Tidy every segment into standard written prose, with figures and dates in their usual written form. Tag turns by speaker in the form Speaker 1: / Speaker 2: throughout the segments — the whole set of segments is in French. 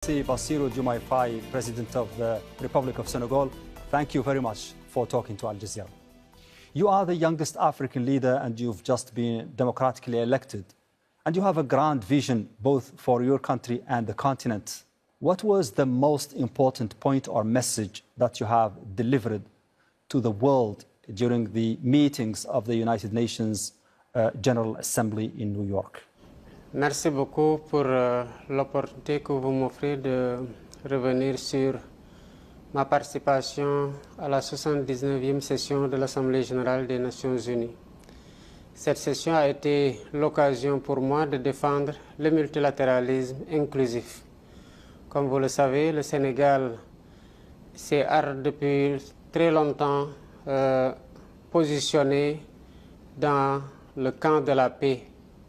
Speaker 1: Bassirou Diomaye Faye, President of the Republic of Senegal, thank you very much for talking to Al Jazeera. You are the youngest African leader and you've just been democratically elected. And you have a grand vision both for your country and the continent. What was the most important point or message that you have delivered to the world during the meetings of the United Nations General Assembly in New York?
Speaker 2: Merci beaucoup pour l'opportunité que vous m'offrez de revenir sur ma participation à la 79e session de l'Assemblée générale des Nations unies. Cette session a été l'occasion pour moi de défendre le multilatéralisme inclusif. Comme vous le savez, le Sénégal s'est depuis très longtemps positionné dans le camp de la paix,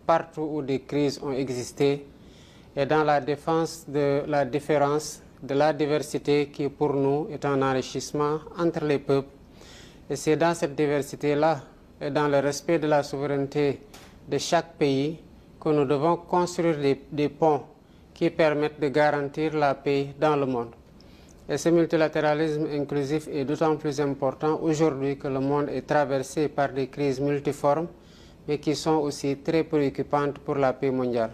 Speaker 2: partout où des crises ont existé, et dans la défense de la différence, de la diversité qui pour nous est un enrichissement entre les peuples. Et c'est dans cette diversité-là et dans le respect de la souveraineté de chaque pays que nous devons construire des ponts qui permettent de garantir la paix dans le monde. Et ce multilatéralisme inclusif est d'autant plus important aujourd'hui que le monde est traversé par des crises multiformes, mais qui sont aussi très préoccupantes pour la paix mondiale.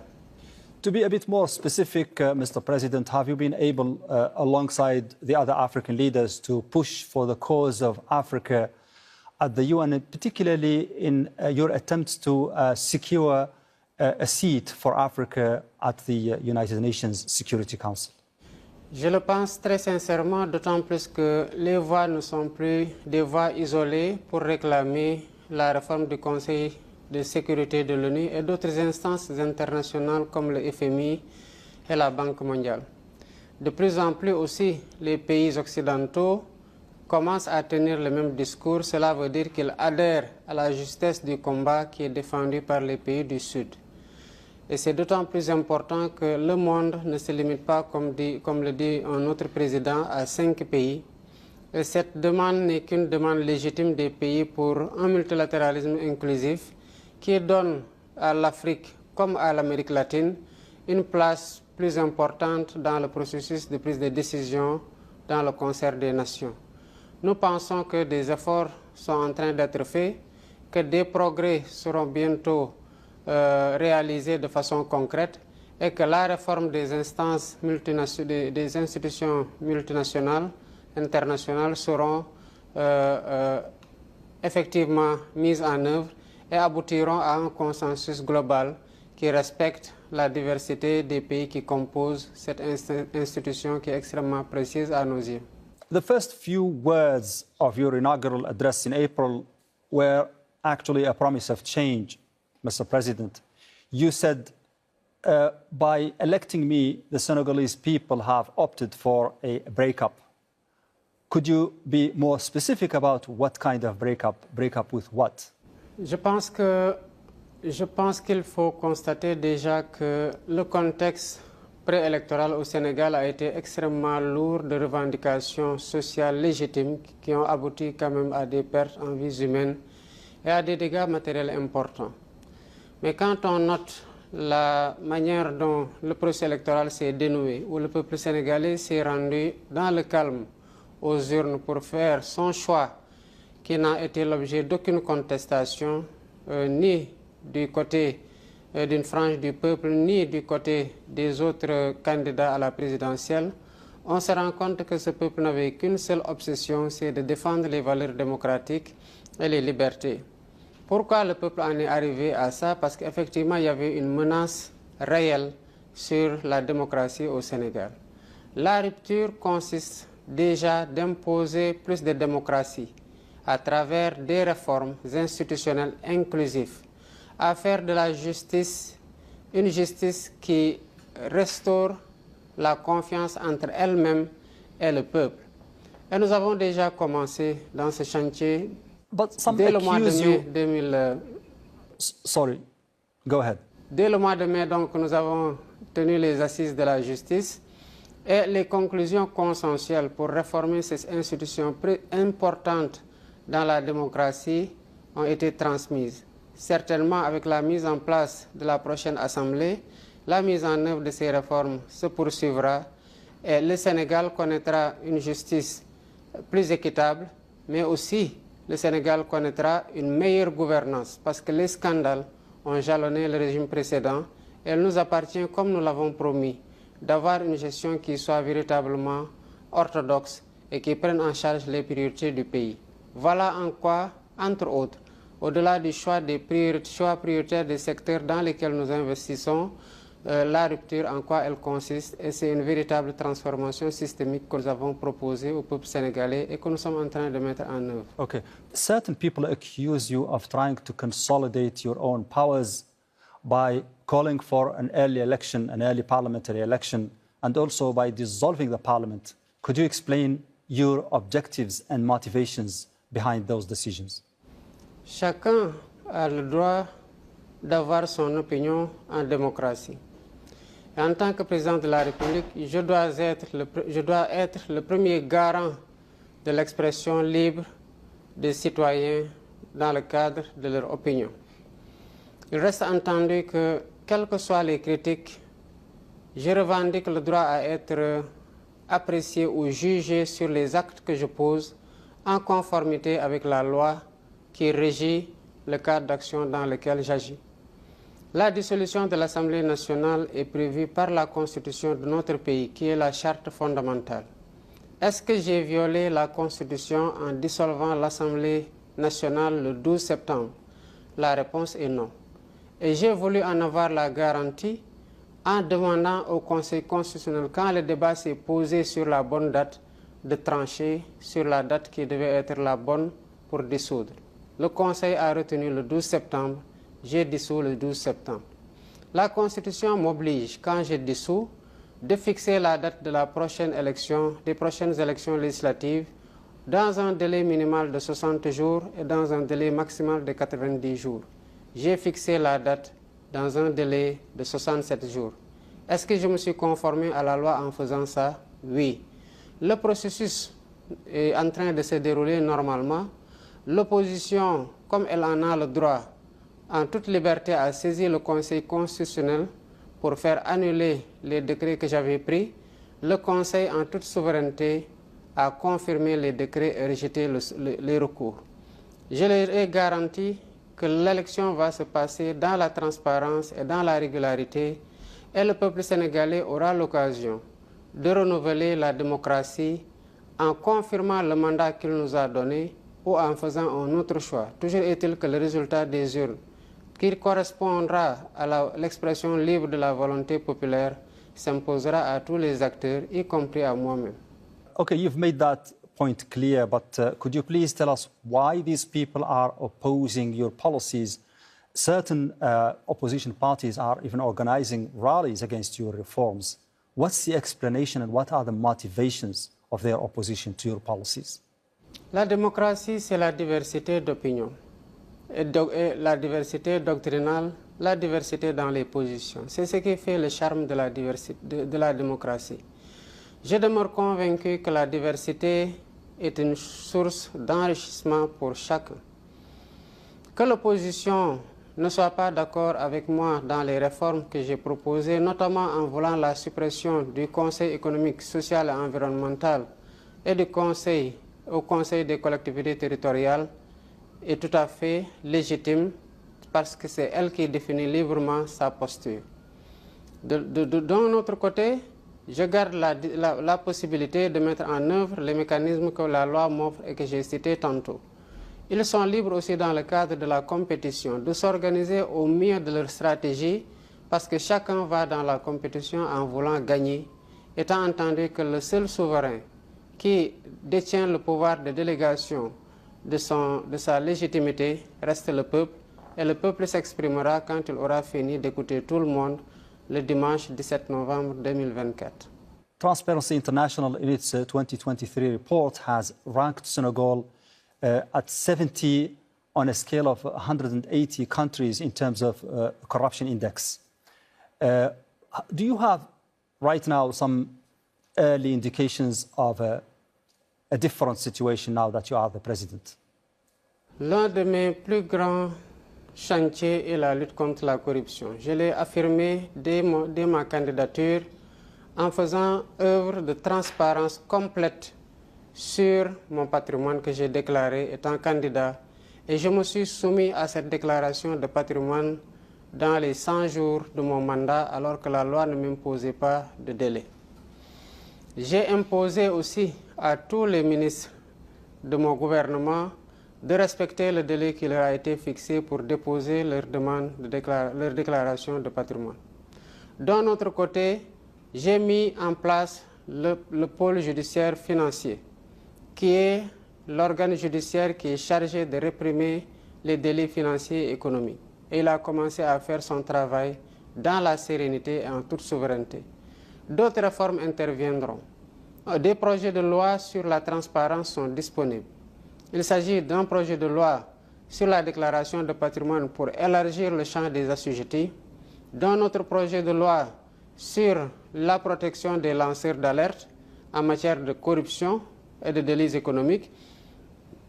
Speaker 1: To be a bit more specific, Mr. President, have you been able, alongside the other African leaders, to push for the cause of Africa at the UN, and particularly in your attempts to secure a seat for Africa at the United Nations Security Council?
Speaker 2: Je le pense très sincèrement, d'autant plus que les voix ne sont plus des voix isolées pour réclamer la réforme du Conseil de sécurité de l'ONU et d'autres instances internationales comme le FMI et la Banque mondiale. De plus en plus aussi, les pays occidentaux commencent à tenir le même discours. Cela veut dire qu'ils adhèrent à la justesse du combat qui est défendu par les pays du Sud. Et c'est d'autant plus important que le monde ne se limite pas, comme le dit un autre président, à 5 pays. Et cette demande n'est qu'une demande légitime des pays pour un multilatéralisme inclusif qui donne à l'Afrique comme à l'Amérique latine une place plus importante dans le processus de prise de décision dans le concert des nations. Nous pensons que des efforts sont en train d'être faits, que des progrès seront bientôt réalisés de façon concrète et que la réforme des instances des institutions multinationales, internationales seront effectivement mises en œuvre et aboutiront à un consensus global qui respecte la diversité des pays qui composent cette institution qui est extrêmement précieuse à nos yeux.
Speaker 1: The first few words of your inaugural address in April were actually a promise of change, Mr. President. You said, by electing me, the Senegalese people have opted for a breakup. Could you be more specific about what kind of breakup? Breakup with what?
Speaker 2: Je pense qu'il faut constater déjà que le contexte préélectoral au Sénégal a été extrêmement lourd de revendications sociales légitimes qui ont abouti quand même à des pertes en vies humaines et à des dégâts matériels importants. Mais quand on note la manière dont le processus électoral s'est dénoué, où le peuple sénégalais s'est rendu dans le calme aux urnes pour faire son choix, qui n'a été l'objet d'aucune contestation, ni du côté d'une frange du peuple, ni du côté des autres candidats à la présidentielle, on se rend compte que ce peuple n'avait qu'une seule obsession, c'est de défendre les valeurs démocratiques et les libertés. Pourquoi le peuple en est arrivé à ça? Parce qu'effectivement, il y avait une menace réelle sur la démocratie au Sénégal. La rupture consiste déjà d'imposer plus de démocratie à travers des réformes institutionnelles inclusives, à faire de la justice une justice qui restaure la confiance entre elle-même et le peuple. Et nous avons déjà commencé dans ce chantier dès le mois de mai 2000.
Speaker 1: Sorry, go ahead.
Speaker 2: Dès le mois de mai, donc, nous avons tenu les assises de la justice et les conclusions consensuelles pour réformer ces institutions importantes dans la démocratie ont été transmises. Certainement, avec la mise en place de la prochaine Assemblée, la mise en œuvre de ces réformes se poursuivra Et le Sénégal connaîtra une justice plus équitable, mais aussi le Sénégal connaîtra une meilleure gouvernance parce que les scandales ont jalonné le régime précédent. Et il nous appartient, comme nous l'avons promis, d'avoir une gestion qui soit véritablement orthodoxe et qui prenne en charge les priorités du pays. Voilà en quoi, entre autres, au-delà du choix prioritaires des secteurs dans lesquels nous investissons, la rupture, en quoi elle consiste, et c'est une véritable transformation systémique que nous avons proposée au peuple sénégalais et que nous sommes en train de mettre en œuvre.
Speaker 1: Okay. Certain people accuse you of trying to consolidate your own powers by calling for an early election, an early parliamentary election, and also by dissolving the parliament. Could you explain your objectives and motivations behind those decisions?
Speaker 2: Chacun a le droit d'avoir son opinion en démocratie. Et en tant que président de la République, je dois être le premier garant de l'expression libre des citoyens dans le cadre de leur opinion. Il reste entendu que, quelles que soient les critiques, je revendique le droit à être apprécié ou jugé sur les actes que je pose en conformité avec la loi qui régit le cadre d'action dans lequel j'agis. La dissolution de l'Assemblée nationale est prévue par la Constitution de notre pays, qui est la charte fondamentale. Est-ce que j'ai violé la Constitution en dissolvant l'Assemblée nationale le 12 septembre? La réponse est non. Et j'ai voulu en avoir la garantie en demandant au Conseil constitutionnel, quand le débat s'est posé sur la bonne date, de trancher sur la date qui devait être la bonne pour dissoudre. Le Conseil a retenu le 12 septembre, j'ai dissous le 12 septembre. La Constitution m'oblige, quand je dissous, de fixer la date de la prochaine élection, des prochaines élections législatives, dans un délai minimal de 60 jours et dans un délai maximal de 90 jours. J'ai fixé la date dans un délai de 67 jours. Est-ce que je me suis conformé à la loi en faisant ça? Oui. Le processus est en train de se dérouler normalement. L'opposition, comme elle en a le droit, en toute liberté, a saisi le Conseil constitutionnel pour faire annuler les décrets que j'avais pris. Le Conseil, en toute souveraineté, a confirmé les décrets et rejeté les recours. Je leur ai garanti que l'élection va se passer dans la transparence et dans la régularité, et le peuple sénégalais aura l'occasion de renouveler la démocratie en confirmant le mandat qu'il nous a donné ou en faisant un autre choix. Toujours est-il que le résultat des urnes, qui correspondra à l'expression libre de la volonté populaire, s'imposera à tous les acteurs, y compris à moi-même.
Speaker 1: Okay, you've made that point clear, but could you please tell us why these people are opposing your policies? Certain opposition parties are even organizing rallies against your reforms. What's the explanation and what are the motivations of their opposition to your policies?
Speaker 2: La démocratie, c'est la diversité d'opinions, et la diversité doctrinale, la diversité dans les positions. C'est ce qui fait le charme de la démocratie. Je demeure convaincu que la diversité est une source d'enrichissement pour chacun. Que l'opposition ne soit pas d'accord avec moi dans les réformes que j'ai proposées, notamment en voulant la suppression du Conseil économique, social et environnemental et du Conseil des collectivités territoriales, est tout à fait légitime parce que c'est elle qui définit librement sa posture. D'un autre côté, je garde la possibilité de mettre en œuvre les mécanismes que la loi m'offre et que j'ai cités tantôt. Ils sont libres aussi dans le cadre de la compétition de s'organiser au mieux de leur stratégie parce que chacun va dans la compétition en voulant gagner, étant entendu que le seul souverain qui détient le pouvoir de délégation de sa légitimité reste le peuple, et le peuple s'exprimera quand il aura fini d'écouter tout le monde le dimanche 17 novembre 2024.
Speaker 1: Transparency International, in its 2023 report, has ranked Senegal at 70 on a scale of 180 countries in terms of corruption index. Do you have right now some early indications of a different situation now that you are the president?
Speaker 2: L'un de mes plus grands chantiers est la lutte contre la corruption. Je l'ai affirmé dès ma candidature en faisant œuvre de transparence complète sur mon patrimoine que j'ai déclaré étant candidat, et je me suis soumis à cette déclaration de patrimoine dans les 100 jours de mon mandat, alors que la loi ne m'imposait pas de délai. J'ai imposé aussi à tous les ministres de mon gouvernement de respecter le délai qui leur a été fixé pour déposer leur leur déclaration de patrimoine. D'un autre côté, j'ai mis en place le pôle judiciaire financier, qui est l'organe judiciaire qui est chargé de réprimer les délits financiers et économiques. Et il a commencé à faire son travail dans la sérénité et en toute souveraineté. D'autres réformes interviendront. Des projets de loi sur la transparence sont disponibles. Il s'agit d'un projet de loi sur la déclaration de patrimoine pour élargir le champ des assujettis, d'un autre projet de loi sur la protection des lanceurs d'alerte en matière de corruption et de délits économiques,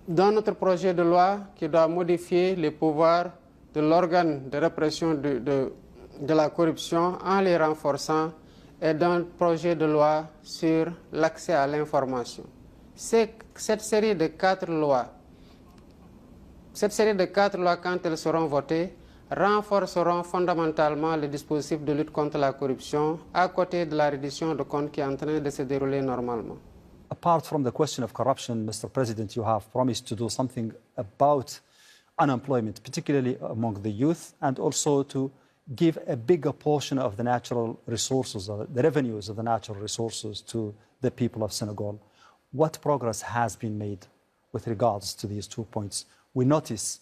Speaker 2: d'un autre projet de loi qui doit modifier les pouvoirs de l'organe de répression de la corruption en les renforçant, et d'un projet de loi sur l'accès à l'information. Cette série de 4 lois, quand elles seront votées, renforceront fondamentalement le dispositif de lutte contre la corruption à côté de la reddition de comptes qui est en train de se dérouler normalement.
Speaker 1: Apart from the question of corruption, Mr. President, you have promised to do something about unemployment, particularly among the youth, and also to give a bigger portion of the natural resources, the revenues of the natural resources to the people of Senegal. What progress has been made with regards to these 2 points? We notice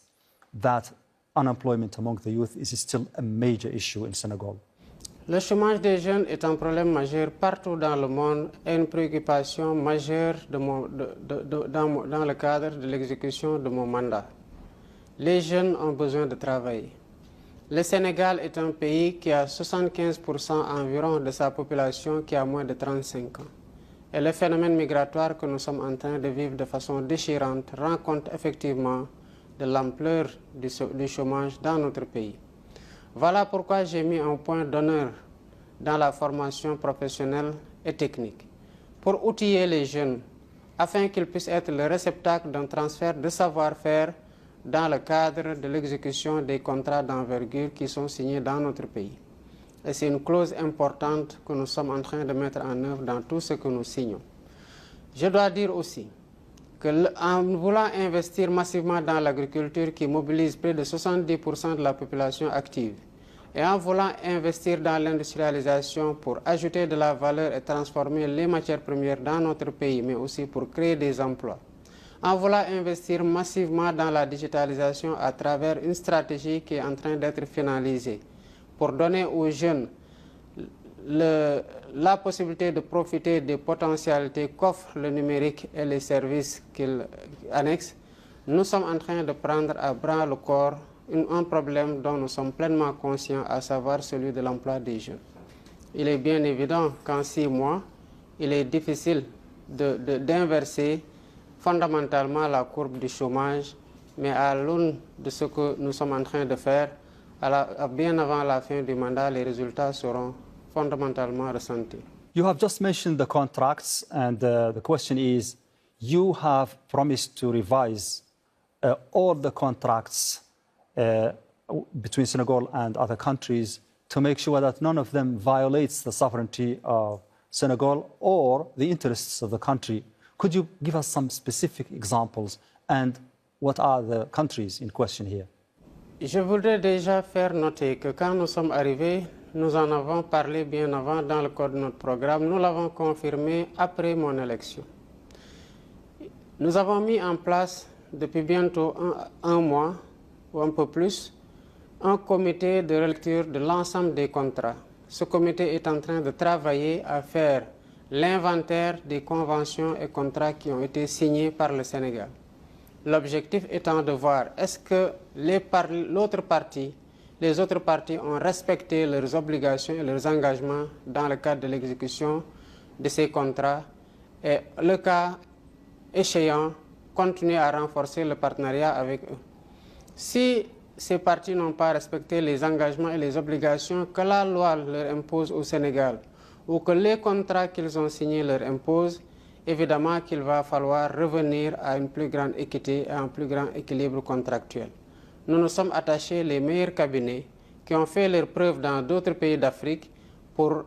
Speaker 1: that unemployment among the youth is still a major issue in Senegal.
Speaker 2: Le chômage des jeunes est un problème majeur partout dans le monde et une préoccupation majeure dans le cadre de l'exécution de mon mandat. Les jeunes ont besoin de travailler. Le Sénégal est un pays qui a 75% environ de sa population qui a moins de 35 ans. Et le phénomène migratoire que nous sommes en train de vivre de façon déchirante rend compte effectivement de l'ampleur du chômage dans notre pays. Voilà pourquoi j'ai mis un point d'honneur dans la formation professionnelle et technique pour outiller les jeunes afin qu'ils puissent être le réceptacle d'un transfert de savoir-faire dans le cadre de l'exécution des contrats d'envergure qui sont signés dans notre pays. Et c'est une clause importante que nous sommes en train de mettre en œuvre dans tout ce que nous signons. Je dois dire aussi qu'en voulant investir massivement dans l'agriculture qui mobilise près de 70% de la population active, et en voulant investir dans l'industrialisation pour ajouter de la valeur et transformer les matières premières dans notre pays, mais aussi pour créer des emplois, en voulant investir massivement dans la digitalisation à travers une stratégie qui est en train d'être finalisée pour donner aux jeunes la possibilité de profiter des potentialités qu'offre le numérique et les services qu'il annexe, nous sommes en train de prendre à bras le corps un problème dont nous sommes pleinement conscients, à savoir celui de l'emploi des jeunes. Il est bien évident qu'en 6 mois, il est difficile d'inverser fondamentalement la courbe du chômage, mais à l'aune de ce que nous sommes en train de faire, bien avant la fin du mandat, les résultats seront fondamentalement ressentis.
Speaker 1: You have just mentioned the contracts, and the question is, you have promised to revise all the contracts between Senegal and other countries to make sure that none of them violates the sovereignty of Senegal or the interests of the country. Could you give us some specific examples, and what are the countries in question here?
Speaker 2: Je voudrais déjà faire noter que quand nous sommes arrivés, nous en avons parlé bien avant dans le cadre de notre programme. Nous l'avons confirmé après mon élection. Nous avons mis en place depuis bientôt un mois ou un peu plus un comité de relecture de l'ensemble des contrats. Ce comité est en train de travailler à faire l'inventaire des conventions et contrats qui ont été signés par le Sénégal. L'objectif étant de voir est-ce que les autres parties ont respecté leurs obligations et leurs engagements dans le cadre de l'exécution de ces contrats, et le cas échéant, continuer à renforcer le partenariat avec eux. Si ces parties n'ont pas respecté les engagements et les obligations que la loi leur impose au Sénégal, ou que les contrats qu'ils ont signés leur imposent, évidemment qu'il va falloir revenir à une plus grande équité et un plus grand équilibre contractuel. Nous nous sommes attachés les meilleurs cabinets qui ont fait leurs preuves dans d'autres pays d'Afrique pour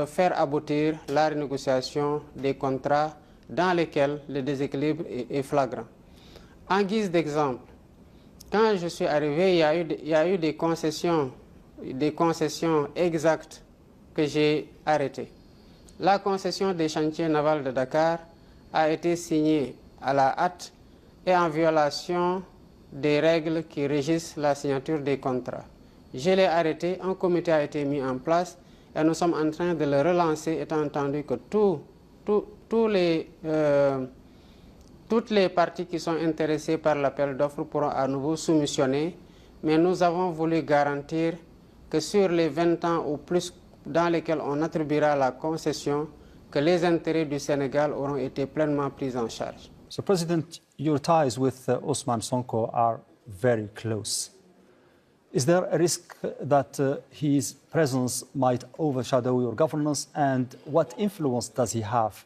Speaker 2: faire aboutir la renégociation des contrats dans lesquels le déséquilibre est flagrant. En guise d'exemple, quand je suis arrivé, il y a eu des concessions exactes que j'ai arrêtées. La concession des chantiers navals de Dakar a été signée à la hâte et en violation des règles qui régissent la signature des contrats. Je l'ai arrêté, un comité a été mis en place et nous sommes en train de le relancer, étant entendu que toutes les parties qui sont intéressées par l'appel d'offres pourront à nouveau soumissionner, mais nous avons voulu garantir que sur les 20 ans ou plus dans lesquels on attribuera la concession, que les intérêts du Sénégal auront été pleinement pris en charge.
Speaker 1: So, President, your ties with Ousmane Sonko are very close. Is there a risk that his presence might overshadow your governance, and what influence does he have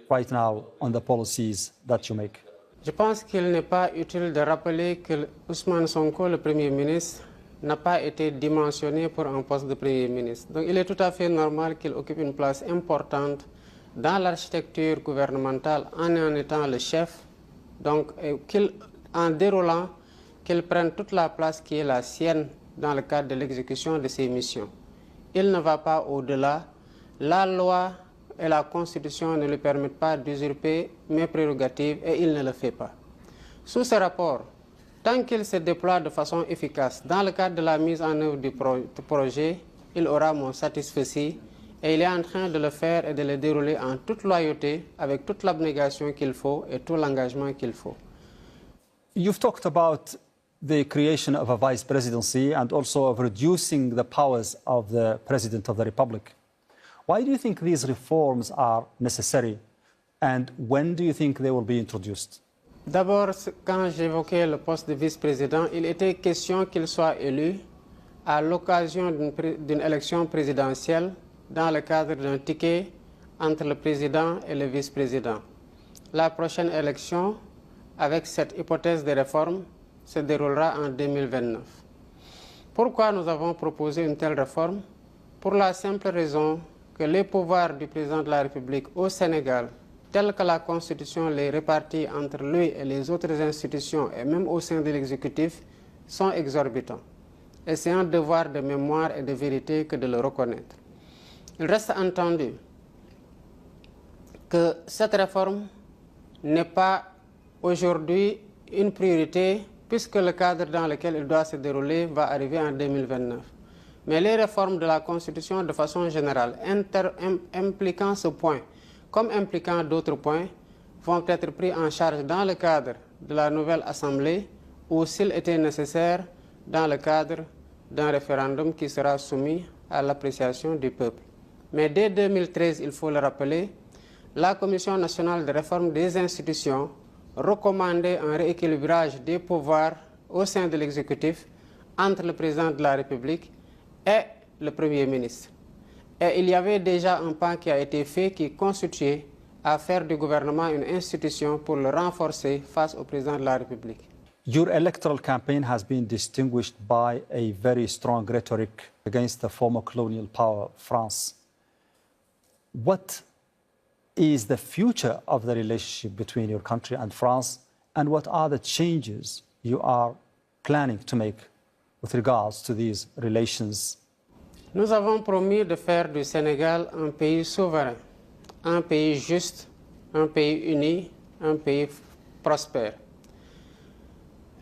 Speaker 1: right now on the policies that you make?
Speaker 2: Je pense qu'il n'est pas utile de rappeler que Ousmane Sonko, le Premier ministre, n'a pas été dimensionné pour un poste de Premier ministre. Donc il est tout à fait normal qu'il occupe une place importante dans l'architecture gouvernementale en étant le chef, donc en déroulant qu'il prenne toute la place qui est la sienne dans le cadre de l'exécution de ses missions. Il ne va pas au-delà. La loi et la Constitution ne lui permettent pas d'usurper mes prérogatives et il ne le fait pas. Sous ce rapport, tant qu'il se déploie de façon efficace dans le cadre de la mise en œuvre du projet, il aura mon satisfecit et il est en train de le faire et de le dérouler en toute loyauté, avec toute l'abnégation qu'il faut et tout l'engagement qu'il faut.
Speaker 1: You've talked about the creation of a vice presidency and also of reducing the powers of the President of the Republic. Why do you think these reforms are necessary, and when do you think they will be introduced?
Speaker 2: D'abord, quand j'évoquais le poste de vice-président, il était question qu'il soit élu à l'occasion d'une élection présidentielle dans le cadre d'un ticket entre le président et le vice-président. La prochaine élection, avec cette hypothèse de réforme, se déroulera en 2029. Pourquoi nous avons proposé une telle réforme? Pour la simple raison que les pouvoirs du président de la République au Sénégal, tels que la Constitution les répartit entre lui et les autres institutions et même au sein de l'exécutif, sont exorbitants. Et c'est un devoir de mémoire et de vérité que de le reconnaître. Il reste entendu que cette réforme n'est pas aujourd'hui une priorité puisque le cadre dans lequel il doit se dérouler va arriver en 2029. Mais les réformes de la Constitution de façon générale, impliquant ce point, comme impliquant d'autres points, vont être pris en charge dans le cadre de la nouvelle Assemblée ou, s'il était nécessaire, dans le cadre d'un référendum qui sera soumis à l'appréciation du peuple. Mais dès 2013, il faut le rappeler, la Commission nationale de réforme des institutions recommandait un rééquilibrage des pouvoirs au sein de l'exécutif entre le président de la République et le Premier ministre. Et il y avait déjà un pas qui a été fait qui constituait à faire du gouvernement une institution pour le renforcer face au président de la République.
Speaker 1: Your electoral campaign has been distinguished by a very strong rhetoric against the former colonial power, France. What is the future of the relationship between your country and France, and what are the changes you are planning to make with regards to these relations?
Speaker 2: Nous avons promis de faire du Sénégal un pays souverain, un pays juste, un pays uni, un pays prospère.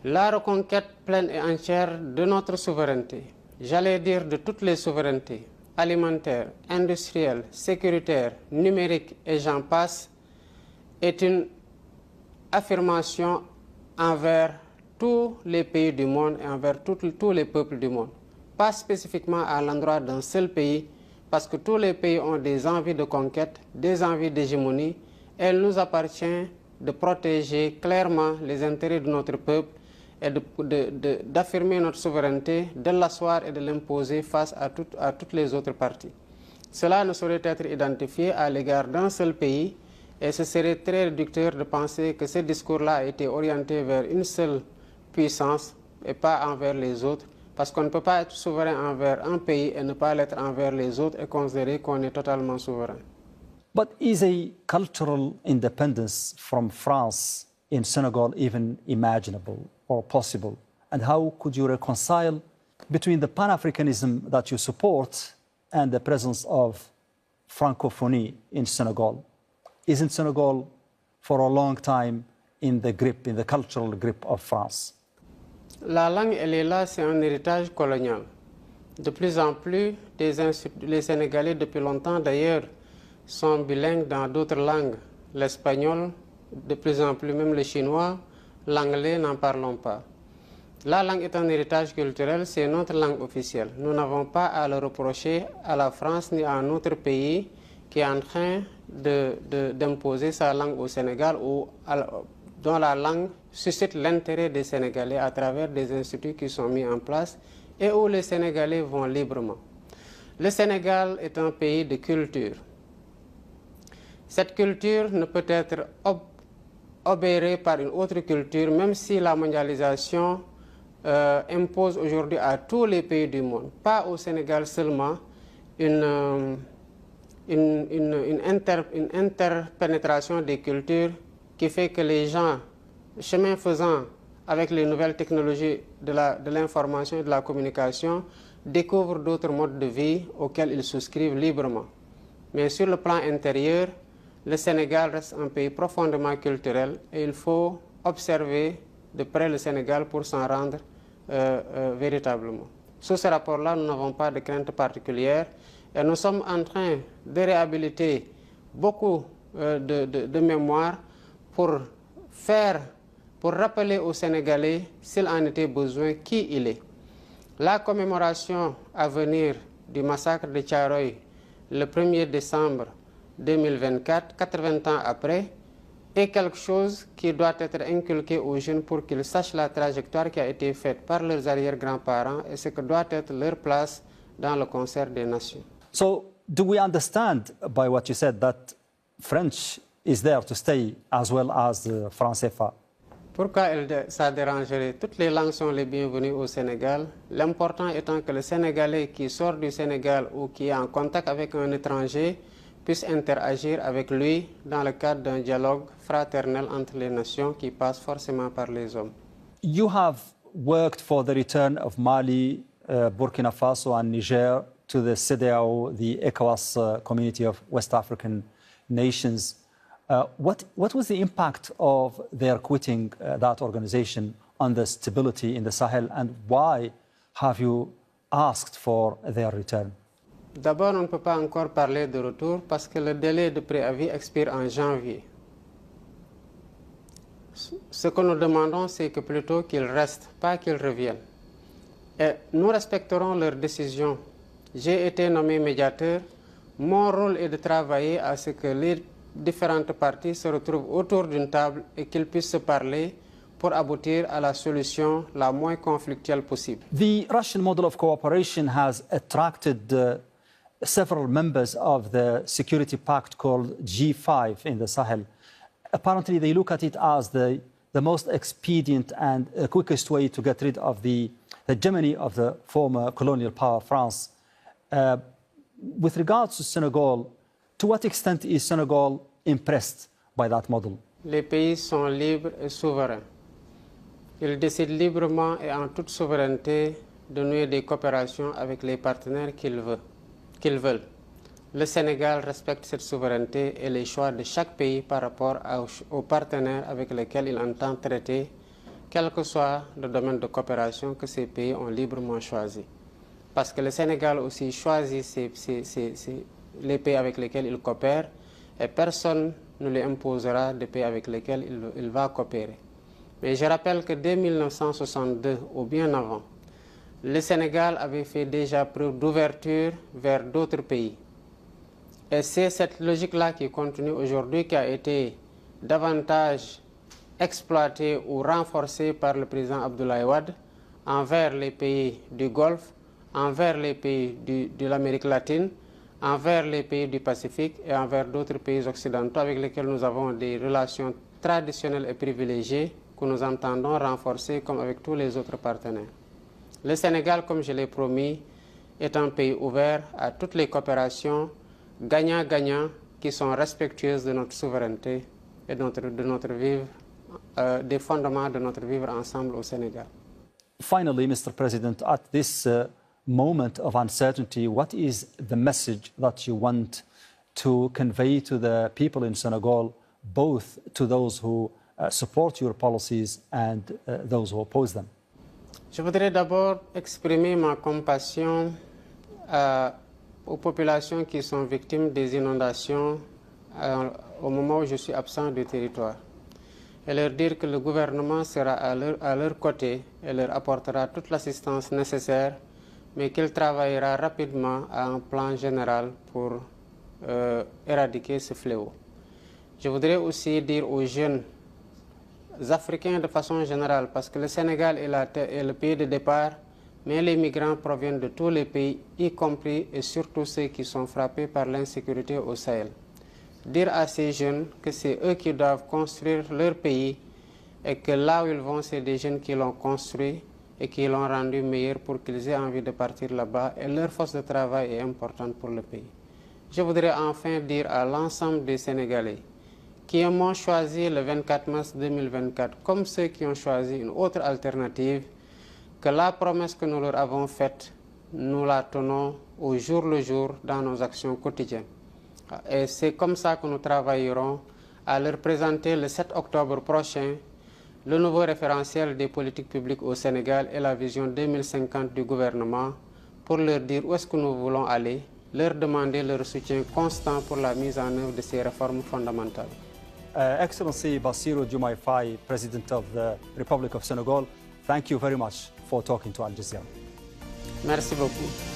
Speaker 2: La reconquête pleine et entière de notre souveraineté, j'allais dire de toutes les souverainetés, alimentaire, industrielle, sécuritaire, numérique et j'en passe, est une affirmation envers tous les pays du monde et envers tous les peuples du monde. Pas spécifiquement à l'endroit d'un seul pays, parce que tous les pays ont des envies de conquête, des envies d'hégémonie, et il nous appartient de protéger clairement les intérêts de notre peuple et d'affirmer notre souveraineté, de l'asseoir et de l'imposer face à toutes les autres parties. Cela ne saurait être identifié à l'égard d'un seul pays et ce serait très réducteur de penser que ce discours-là a été orienté vers une seule puissance et pas envers les autres, parce qu'on ne peut pas être souverain envers un pays et ne pas l'être envers les autres et considérer qu'on est totalement souverain.
Speaker 1: But is a cultural independence from France in Senegal even imaginable or possible? And how could you reconcile between the Pan-Africanism that you support and the presence of Francophonie in Senegal? Isn't Senegal for a long time in the cultural grip of France?
Speaker 2: La langue, elle est là, c'est un héritage colonial. De plus en plus, les Sénégalais, depuis longtemps d'ailleurs, sont bilingues dans d'autres langues. L'espagnol, de plus en plus même le chinois, l'anglais, n'en parlons pas. La langue est un héritage culturel, c'est notre langue officielle. Nous n'avons pas à le reprocher à la France ni à un autre pays qui est en train d'imposer sa langue au Sénégal ou dont la langue suscite l'intérêt des Sénégalais à travers des instituts qui sont mis en place et où les Sénégalais vont librement. Le Sénégal est un pays de culture. Cette culture ne peut être obérée par une autre culture, même si la mondialisation impose aujourd'hui à tous les pays du monde, pas au Sénégal seulement, une interpénétration des cultures qui fait que les gens, chemin faisant avec les nouvelles technologies de l'information et de la communication, découvrent d'autres modes de vie auxquels ils souscrivent librement. Mais sur le plan intérieur, le Sénégal reste un pays profondément culturel et il faut observer de près le Sénégal pour s'en rendre véritablement. Sous ce rapport-là, nous n'avons pas de crainte particulière et nous sommes en train de réhabiliter beaucoup de mémoire pour rappeler aux Sénégalais, s'il en était besoin, qui il est. La commémoration à venir du massacre de Thiaroye le 1er décembre 2024, 80 ans après, est quelque chose qui doit être inculqué aux jeunes pour qu'ils sachent la trajectoire qui a été faite par leurs arrière-grands-parents et ce que doit être leur place dans le concert des nations.
Speaker 1: So, do we understand by what you said that French is there to stay as well as the franc CFA?
Speaker 2: Pourquoi ça dérangerait? Toutes les langues sont les bienvenues au Sénégal. L'important étant que le Sénégalais qui sort du Sénégal ou qui est en contact avec un étranger puisse interagir avec lui dans le cadre d'un dialogue fraternel entre les nations qui passe forcément par les hommes.
Speaker 1: You have worked for the return of Mali, Burkina Faso and Niger to the CEDEAO, the ECOWAS community of West African nations. What was the impact of their quitting that organization on the stability in the Sahel, and why have you asked for their return?
Speaker 2: D'abord, on ne peut pas encore parler de retour parce que le délai de préavis expire en janvier. Ce que nous demandons, c'est que plutôt qu'ils restent, pas qu'ils reviennent. Et nous respecterons leurs décisions. J'ai été nommé médiateur. Mon rôle est de travailler à ce que les différentes parties se retrouvent autour d'une table et qu'ils puissent se parler pour aboutir à la solution la moins conflictuelle possible.
Speaker 1: The Russian model of cooperation has attracted several members of the security pact called G5 in the Sahel. Apparently, they look at it as the most expedient and quickest way to get rid of the hegemony of the former colonial power, France. With regards to Senegal, to what extent is Senegal impressed by that model?
Speaker 2: Les pays sont libres et souverains. Ils décident librement et en toute souveraineté de nouer des coopérations avec les partenaires qu'ils veulent. Le Sénégal respecte cette souveraineté et les choix de chaque pays par rapport aux partenaires avec lesquels il entend traiter, quel que soit le domaine de coopération que ces pays ont librement choisi. Parce que le Sénégal aussi choisit les pays avec lesquels il coopère et personne ne lui imposera des pays avec lesquels il va coopérer. Mais je rappelle que dès 1962 ou bien avant, le Sénégal avait fait déjà preuve d'ouverture vers d'autres pays. Et c'est cette logique-là qui continue aujourd'hui, qui a été davantage exploitée ou renforcée par le président Abdoulaye Wade envers les pays du Golfe, envers les pays de l'Amérique latine, envers les pays du Pacifique et envers d'autres pays occidentaux avec lesquels nous avons des relations traditionnelles et privilégiées que nous entendons renforcer comme avec tous les autres partenaires. Le Sénégal, comme je l'ai promis, est un pays ouvert à toutes les coopérations gagnant-gagnant qui sont respectueuses de notre souveraineté et des fondements de notre vivre ensemble au Sénégal.
Speaker 1: Finally, Mr. President, at this moment of uncertainty, what is the message that you want to convey to the people in Senegal, both to those who support your policies and those who oppose them?
Speaker 2: Je voudrais d'abord exprimer ma compassion aux populations qui sont victimes des inondations au moment où je suis absent du territoire et leur dire que le gouvernement sera à leur côté et leur apportera toute l'assistance nécessaire, mais qu'il travaillera rapidement à un plan général pour éradiquer ce fléau. Je voudrais aussi dire aux jeunes Africains de façon générale, parce que le Sénégal est le pays de départ, mais les migrants proviennent de tous les pays, y compris et surtout ceux qui sont frappés par l'insécurité au Sahel. Dire à ces jeunes que c'est eux qui doivent construire leur pays et que là où ils vont, c'est des jeunes qui l'ont construit et qui l'ont rendu meilleur pour qu'ils aient envie de partir là-bas et leur force de travail est importante pour le pays. Je voudrais enfin dire à l'ensemble des Sénégalais qui m'ont choisi le 24 mars 2024 comme ceux qui ont choisi une autre alternative, que la promesse que nous leur avons faite, nous la tenons au jour le jour dans nos actions quotidiennes. Et c'est comme ça que nous travaillerons à leur présenter le 7 octobre prochain le nouveau référentiel des politiques publiques au Sénégal et la vision 2050 du gouvernement pour leur dire où est-ce que nous voulons aller, leur demander leur soutien constant pour la mise en œuvre de ces réformes fondamentales.
Speaker 1: Excellency Bassirou Diomaye Faye, President of the Republic of Senegal, thank you very much for talking to Al Jazeera.
Speaker 2: Merci beaucoup.